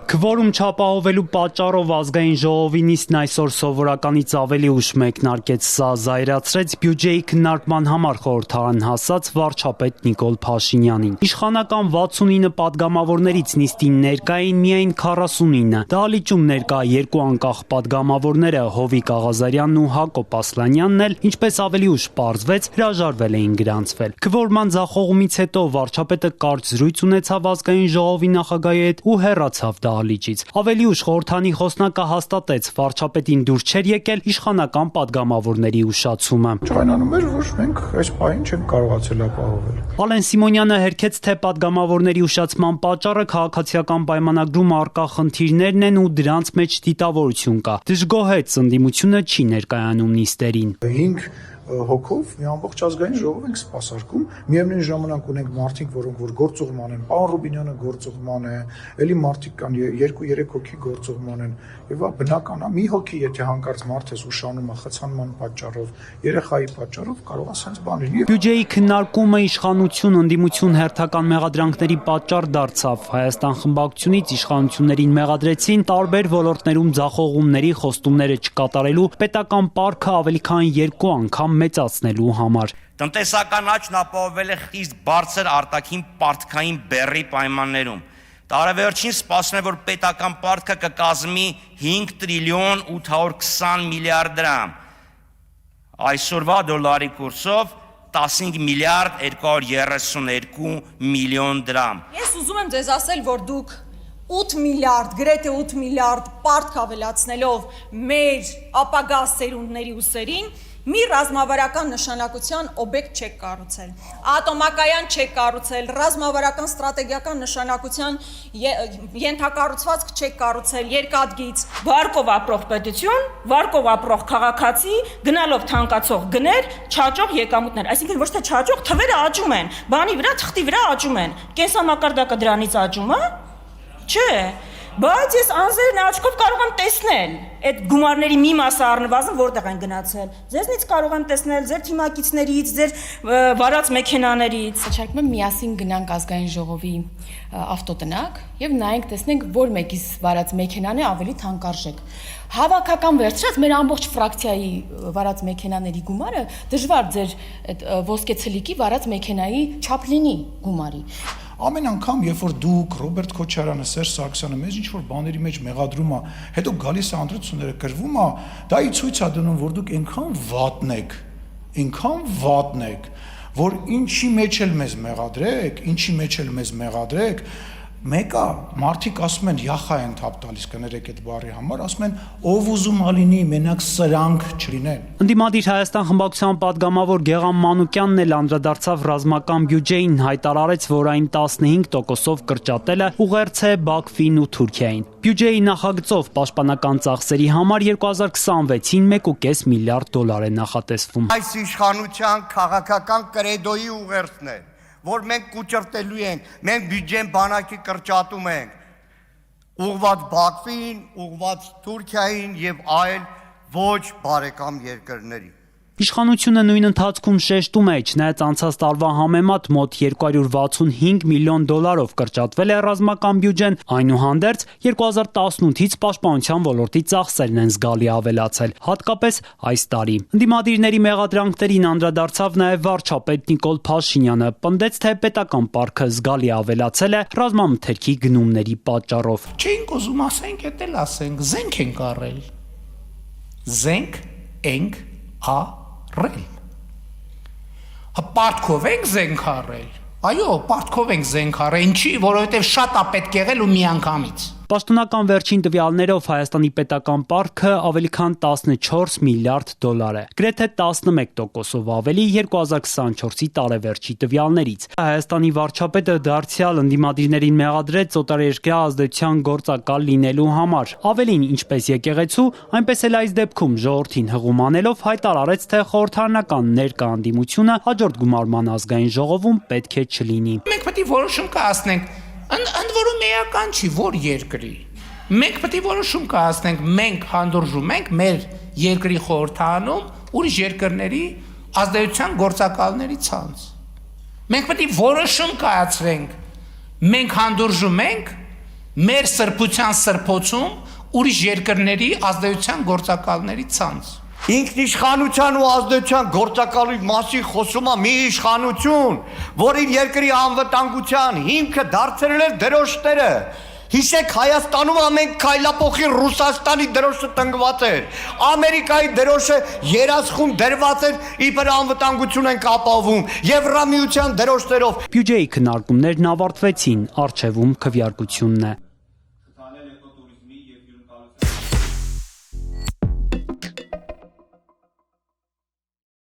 Քվորում չապահովելու պատճառով ազգային ժողովի նիստն այսօր սովորականից ավելի ուշ մեկնարկեց, սա զայրացրեց բյուջեի քննարկման համար խորհրդարան հասած վարչապետ Նիկոլ Փաշինյանին։ Իշխանական 69 պատգամավորներից նիստին ներկա էին միայն 49։ Դահլիճում ներկա երկու անկախ պատգամավորները Հովիկ Աղազարյանն ու Հակոբ Ասլանյանն էլ, ինչպես ավելի ուշ պարզվեց, հրաժարվել էին գրանցվել։ Քվորման ձախողումից հետո վարչապետը կարճ զրույց ունեցավ ազգային ժողովի նախագահի հետ ու հեռացավ դահլիճից։ Ավելի ուշ խորհրդանի խոսնակը հաստատեց, վարչապետին դուր չէր եկել իշխանական պատգամավորների ուշացումը։ Ճանանում էր, որ մենք այս պահին չենք կարողացել ապահովել։ Ալեն Սիմոնյանը հերքեց, թե պատգամավորների ուշացման պատճառը քաղաքացիական պայմանագրում առկա խնդիրներն են ու դրանց մեջ դիտավորություն կա։ Դժգոհեց, ընդդիմությունը չի ներկայանում նիստերին։ 5 հոգով մի ամբողջ ազգային ժողով ենք սպասարկում, միևնույն ժամանակ ունենք մարդիկ, որոնք որ գործուղման են, պարոն Ռուբինյանը գործուղման է, էլի մարդիկ կան 2-3 հոգի գործուղման են, եւ բնական է, մի հոգի եթե հանկարծ մարդ ես ուշանում է խցանման պատճառով, երեխայի պատճառով կարող է sense բան լինի։ Բյուջեի քննարկումը իշխանություն ընդդիմություն հերթական մեղադրանքների պատճառ դարձավ։ Հայաստան խմբակցությունից իշխանություններին մեղադրեցին տարբեր ոլորտներում ձախողումների խոստումները չկատարելու, պետական պարտքը ավելի քան 2 անգամ մեծացնելու համար։ Տնտեսական աճն ապահովել է խիստ բարձր արտաքին պարտքային բեռի պայմաններում։ Տարեվերջին սպասվում է, որ պետական պարտքը կկազմի 5 տրիլիոն 820 միլիարդ դրամ։ Այսօրվա դոլարի կուրսով 15 միլիարդ 232 միլիոն դրամ։ Ես ուզում եմ ձեզ ասել, որ դուք 8 միլիարդ, գրեթե 8 միլիարդ պարտք ավելացնելով մեր ապագա սերունդների ուսերին մի ռազմավարական նշանակության օբյեկտ չեք կառուցել, ատոմակայան չեք կառուցել, ռազմավարական ստրատեգիական նշանակության ենթակառուցվածք չեք կառուցել, երկաթգիծ, վարկով ապրող պետություն, վարկով ապրող քաղաքացի, գնալով թանկացող գներ, չաճող եկամուտներ, այսինքն ոչ թե չաճող, թվերը աճում են, բանի վրա, թղթի վրա աճում են, կենսամակարդակը դրանից աճում է, չէ, բայց ես անձերն աչքով կարող եմ տեսնել այդ գումարների մի մասը առնվազն որտեղ են գնացել։ Ձեզնից կարող եմ տեսնել ձեր թիմակիցներից, ձեր վարած մեքենաներից։ Առաջարկում եմ միասին գնանք ազգային ժողովի ավտոտնակ եւ նայենք տեսնենք որ մեկից վարած մեքենան է ավելի թանկարժեք։ Հավաքական վերցրած մեր ամբողջ ֆրակցիայի վարած մեքենաների գումարը դժվար ձեր այդ ոսկե ցլիկի վարած մեքենայի չափ լինի գումարի։ Ամեն անգամ, երբ որ դուք, Ռոբերտ Քոչարյանը, Սերժ Սարգսյանը մեզ ինչ-որ բաների մեջ մեղադրում է, հետո գալիս է ընտրությունները կրվում է, դա ի ցույց է դնում, որ դուք այնքան վատն եք, որ ինչի մեջ էլ մեզ մեղադրեք, մեկը մարդիկ ասում են յախա են թափ տալիս կներեք այդ բառի համար, ասում են ով ուզում ալինի, մենակ սրանք չլինեն։ Ընդդիմադիր Հայաստան խմբակցության պատգամավոր Գեղամ Մանուկյանն էլ անդրադարձավ ռազմական բյուջեին, հայտարարեց, որ այն 15%-ով կրճատելը ուղերձ է Բաքվին ու Թուրքիային։ Բյուջեի նախագծով պաշտպանական ծախսերի համար 2026-ին 1.5 միլիարդ դոլար է նախատեսվում։ Այս իշխանության քաղաքական կրեդոյի ուղերձն է, որ մենք կուճրտելու ենք, մենք բյուջեն բանակի կրճատում ենք, ուղղված Բաքվին, ուղղված Թուրքիային եւ այլ ոչ բարեկամ երկրների։ Իշխանությունը նույն ընթացքում շեշտում է, չնայած անցած տարվա համեմատ մոտ 265 միլիոն դոլարով կրճատվել է ռազմական բյուջեն, այնուհանդերձ 2018-ից պաշտպանության ոլորտի ծախսերն են զգալի ավելացել, հատկապես այս տարի։ Ընդդիմադիրների մեղադրանքներին անդրադարձավ նաև վարչապետ Նիկոլ Փաշինյանը, պնդեց, թե պետական պարտքը զգալի ավելացել է ռազմամթերքի գնումների պատճառով։ Չենք ուզում ասենք, էդ էլ ասենք, զենք ենք առել։ Զենք ենք առել։ Պարտքով ենք զենք առել։ Այո, պարտքով ենք զենք առել, ինչի, որովհետև շատ է պետք եղել ու միանգամից։ Պաշտոնական վերջին տվյալներով Հայաստանի պետական պարտքը ավելի քան 14 միլիարդ դոլար է, գրեթե 11%-ով ավելի 2024-ի տարեվերջի տվյալներից։ Հայաստանի վարչապետը դարձյալ ընդդիմադիրներին մեղադրեց օտարերկրյա ազդեցության գործակալ լինելու համար։ Ավելին, ինչպես եկեղեցու, այնպես էլ այս դեպքում ժողովրդին հղում անելով հայտարարեց, թե խորհրդարանական ներկա ընդդիմությունը հաջորդ գումարման ազգային ժողովում պետք է չլինի։ Մենք պետք է որոշում կայացնենք, ընդ որում էական չի, որ երկրի։ Մենք պետք է որոշում կայացնենք, մենք հանդուրժում ենք մեր երկրի խորհրդարանում ուրիշ երկրների ազդեցության գործակալների ցանց։ Մենք պետք է որոշում կայացրենք, մենք հանդուրժում ենք մեր սրբության սրբոցում ուրիշ երկրների ազդեցության գործակալների ցանց։ Ինքնիշխանության ու ազդեցության գործակալի մասին խոսում է մի իշխանություն, որ իր երկրի անվտանգության հիմքը դարձրել էր դրոշները։ Հիշեք Հայաստանում ամեն քայլափոխի Ռուսաստանի դրոշը տնկված էր, Ամերիկայի դրոշը երասխուն դրված էր, իբր անվտանգություն ենք ապահովում, Եվրամիության դրոշներով։ Բյուջեի քննարկումներն ավարտվեցին, առջևում քվեարկությունն է։